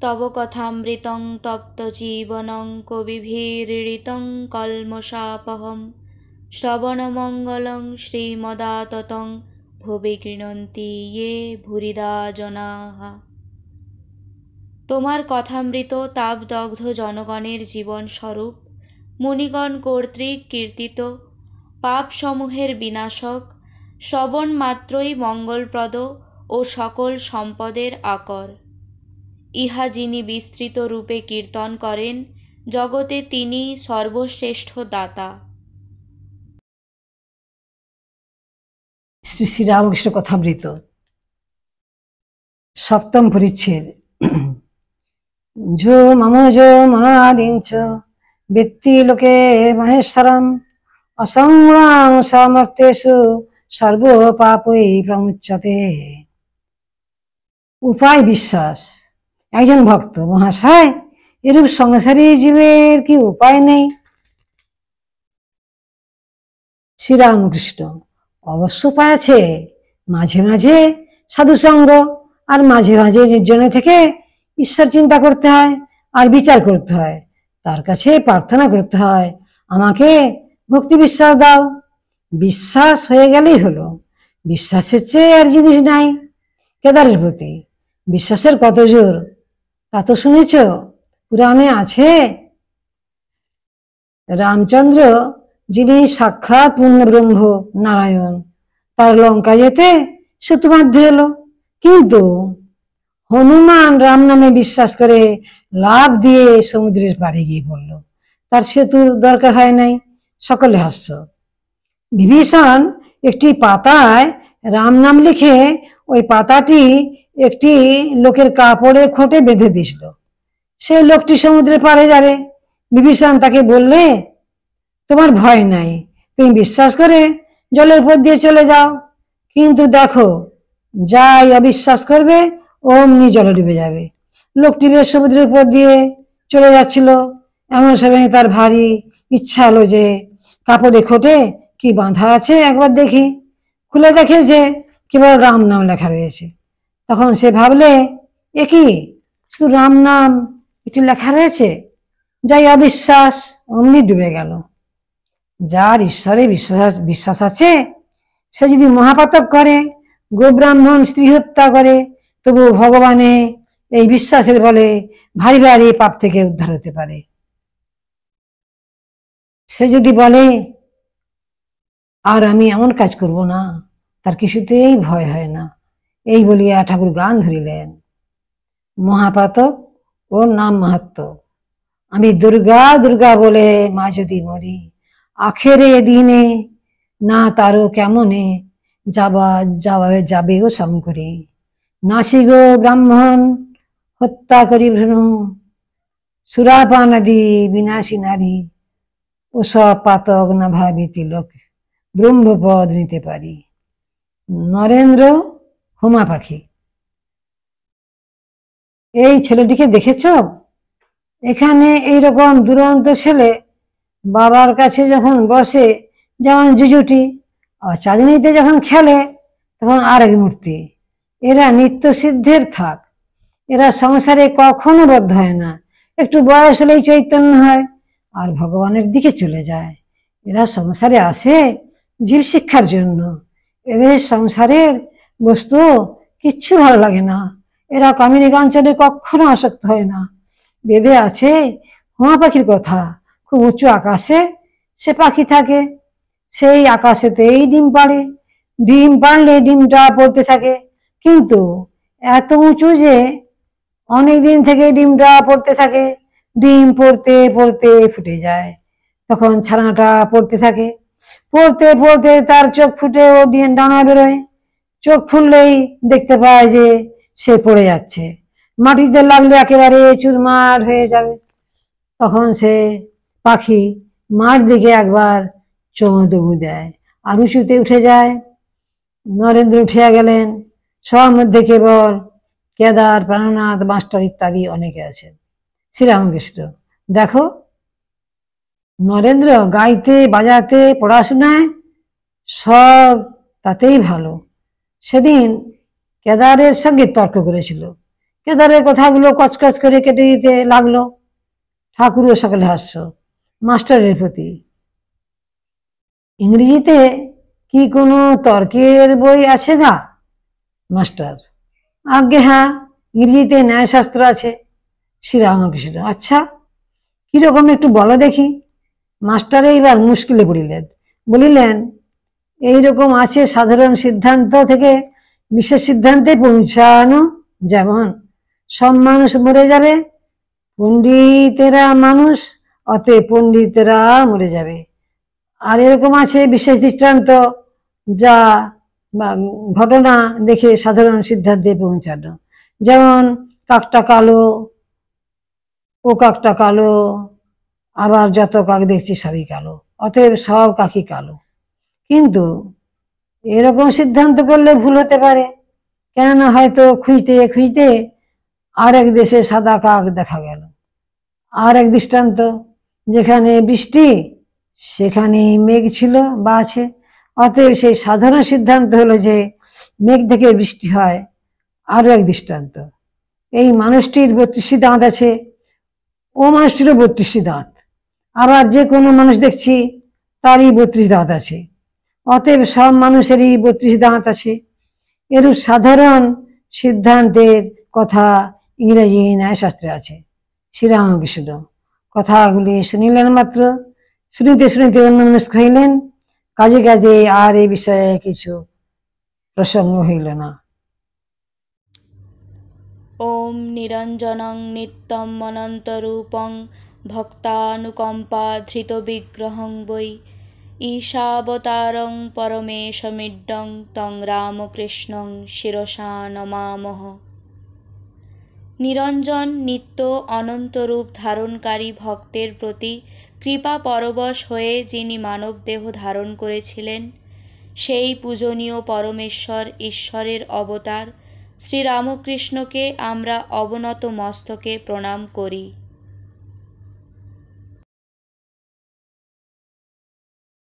তব কথামৃতং তপ্ত জীবনং কবিভিরীড়িতং কল্মষাপহম শ্রবণমঙ্গলং শ্রীমদাততং ভুবি গৃণন্তি ইয়ে ভুরিদা জনাঃ। তোমার কথামৃত তাপদগ্ধ জনগণের জীবন স্বরূপ, মুনিগণ কর্তৃক কীর্তিত, পাপসমূহের বিনাশক, শ্রবণ মাত্রই মঙ্গলপ্রদ ও সকল সম্পদের আকর। ইহা যিনি বিস্তৃত রূপে কীর্তন করেন, জগতে তিনি সর্বশ্রেষ্ঠ দাতা। শ্রী শ্রী রামকৃষ্ণ কথামৃত, সপ্তম পরিচ্ছেদ। যো মমোজো মনাদিঞ্চ বৃত্তি লোকে মহেশ্বরম অসংগ্রাম সামর্থ্যেষু সর্ব পাপই প্রমুচ্যতে। উপায় বিশ্বাস। একজন ভক্ত: মহাশয়, এরূপ সংসারী জীবের কি উপায় নেই? শ্রীরামকৃষ্ণ: অবশ্য উপায় আছে। মাঝে মাঝে সাধুসঙ্গ, আর মাঝে মাঝে নির্জনে থেকে ঈশ্বর চিন্তা করতে হয়, আর বিচার করতে হয়। তার কাছে প্রার্থনা করতে হয়, আমাকে ভক্তি বিশ্বাস দাও। বিশ্বাস হয়ে গেলেই হলো। বিশ্বাসের চেয়ে আর জিনিস নাই। কেদারের প্রতি বিশ্বাসের কত জোর তা তো শুনেছ, পুরাণে আছে। রামচন্দ্র, যিনি সাক্ষাৎ পূর্ণব্রহ্ম নারায়ণ, তার লঙ্কা যেতে সেতু বাঁধতে হলো। কিন্তু হনুমান রাম নামে বিশ্বাস করে লাফ দিয়ে সমুদ্রের পাড়ে গিয়ে পড়ল। তার সেতুর দরকার হয় নাই। সকলে হাস্য। বিভীষণ একটি পাতায় রাম নাম লিখে ওই পাতাটি একটি লোকের কাপড়ে খোঁটে বেঁধে দিছিল। সেই লোকটি সমুদ্রের পাড়ে যাবে। বিভীষণ তাকে বললে, তোমার ভয় নাই, তুমি বিশ্বাস করে জলের উপর দিয়ে চলে যাও। কিন্তু দেখো, যাই অবিশ্বাস করবে অমনি জলে ডুবে যাবে। লোকটি বেশ সমুদ্রের উপর দিয়ে চলে যাচ্ছিল। এমন সময় তার ভারী ইচ্ছা হলো যে কাপড়ে খোঁটে কি বাঁধা আছে একবার দেখি। খুলে দেখে যে কেবল রাম নাম লেখা রয়েছে। তখন সে ভাবলে, এ কি, শুধু রাম নাম একটি লেখা রয়েছে? যাই অবিশ্বাস, অমনি ডুবে গেল। যার ঈশ্বরে বিশ্বাস আছে, সে যদি মহাপাতক করে, গোব্রাহ্মণ স্ত্রী হত্যা করে, তবু ভগবানে এই বিশ্বাসের বলে ভারী ভারী পাপ থেকে উদ্ধার হতে পারে। সে যদি বলে আর আমি এমন কাজ করব না, তার কিছুতেই ভয় হয় না। এই বলিয়া ঠাকুর গান ধরিলেন: মহাপাতক ও নাম মাহাত্ম। আমি দুর্গা দুর্গা বলে মা যদি মরি, আখেরে দিনে না তারও কেমনে যাবে ও শঙ্করী। নাসি গো ব্রাহ্মণ হত্যা করি ভ্রূণ, সুরাপানাদি বিনাশী নারী, ও সব পাতক না ভাবি তিলক, ব্রহ্মপদ নিতে পারি। নরেন্দ্র হোমা পাখি। এই ছেলেটিকে দেখেছ? এখানে এইরকম দুরন্ত ছেলে বাবার কাছে যখন বসে, যেমন জুজুটি, আর চাঁদনিতে যখন খেলে তখন আরেক মূর্তি। এরা নিত্য সিদ্ধের থাক। এরা সংসারে কখনো বদ্ধ হয় না। একটু বয়স হলেই চৈতন্য হয় আর ভগবানের দিকে চলে যায়। এরা সংসারে আসে জীব শিক্ষার জন্য। এদের সংসারের বস্তু কিচ্ছু ভালো লাগে না। এরা কামিনী কাঞ্চনে কখনো আসক্ত হয় না। বেদে আছে হোমা পাখির কথা। খুব উঁচু আকাশে সে পাখি থাকে। সেই আকাশেতেই ডিম পাড়ে। ডিম পাড়লে ডিমটা পড়তে থাকে, কিন্তু এত উঁচু যে অনেক দিন থেকে ডিমটা পড়তে থাকে। ডিম পড়তে পড়তে ফুটে যায়। তখন ছানাটা পড়তে থাকে। পড়তে পড়তে তার চোখ ফুটে ও ডানা বেরোয়। চোখ ফুললেই দেখতে পায় যে সে পড়ে যাচ্ছে। মাটিতে লাগলে একেবারে চুরমার হয়ে যাবে। তখন সে পাখি মাঠ দিকে একবার চোঁদবু দেয় আর উঁচুতে উঠে যায়। নরেন্দ্র উঠিয়া গেলেন। সবার মধ্যে কেবল কেদার, প্রাণনাথ মাস্টার ইত্যাদি অনেকে আছেন। শ্রীরামকৃষ্ণ: দেখো, নরেন্দ্র গাইতে বাজাতে পড়াশোনায় সব তাতেই ভালো। সেদিন কেদারের সঙ্গে তর্ক করেছিল, কেদারের কথাগুলো কচকচ করে কেটে দিতে লাগলো। ঠাকুরও সকলে হাস্য মাস্টারের প্রতি। ইংরেজিতে কি কোনো তর্কের বই আছে না? মাস্টার: আজ্ঞে হ্যাঁ, ইংরেজিতে ন্যায়শাস্ত্র আছে। শ্রীরামকৃষ্ণ: আচ্ছা, কিরকম একটু বলো দেখি। মাস্টার এইবার মুশকিলে পড়িলেন, বলিলেন, এইরকম আছে সাধারণ সিদ্ধান্ত থেকে বিশেষ সিদ্ধান্তে পৌঁছানো। যেমন সব মানুষ মরে যাবে, পণ্ডিতেরা মানুষ, অতএব পণ্ডিতেরা মরে যাবে। আর এরকম আছে বিশেষ দৃষ্টান্ত, যা বা ঘটনা দেখে সাধারণ সিদ্ধান্তে পৌঁছানো। যেমন কাকটা কালো, ও কাকটা কালো, আবার যত কাক দেখছি সবই কালো, অতএব সব কাকই কালো। কিন্তু এরকম সিদ্ধান্ত করলে ভুল হতে পারে, কেননা হয়তো খুঁজতে খুঁজতে আর এক দেশে সাদা কাক দেখা গেল। আর এক দৃষ্টান্ত, যেখানে বৃষ্টি সেখানে মেঘ ছিল বা আছে, অতএব সেই সাধারণ সিদ্ধান্ত হলো যে মেঘ থেকে বৃষ্টি হয়। আরো এক দৃষ্টান্ত, এই মানুষটির 32টি দাঁত আছে, ও মানুষটিরও 32টি দাঁত। আবার যে কোনো মানুষ দেখছি তারই 32 দাঁত আছে, অতএব সব মানুষেরই 32 দাঁত আছে। এরূপ সাধারণ সিদ্ধান্তের কথা ইংরেজি ন্যায়শাস্ত্রে আছে। শ্রীরামকৃষ্ণ কথাগুলি শুনিলেন মাত্র, শুনিতে শুনিতে অন্যমনস্ক হইলেন, কাজে কাজে আর এই বিষয়ে কিছু প্রসঙ্গ হইল না। ওম নিরঞ্জনং নিত্যম অনন্তরূপং ভক্তানুকম্পা ধৃতবিগ্রহং বৈ ঈশাবতারং পরমেশমিড্ডং তং রামকৃষ্ণং শিরসা নমামহ। নিরঞ্জন নিত্য অনন্তরূপ ধারণকারী ভক্তের প্রতি কৃপা পরবশ হয়ে যিনি মানবদেহ ধারণ করেছিলেন, সেই পূজনীয় পরমেশ্বর ঈশ্বরের অবতার শ্রীরামকৃষ্ণকে আমরা অবনত মস্তকে প্রণাম করি।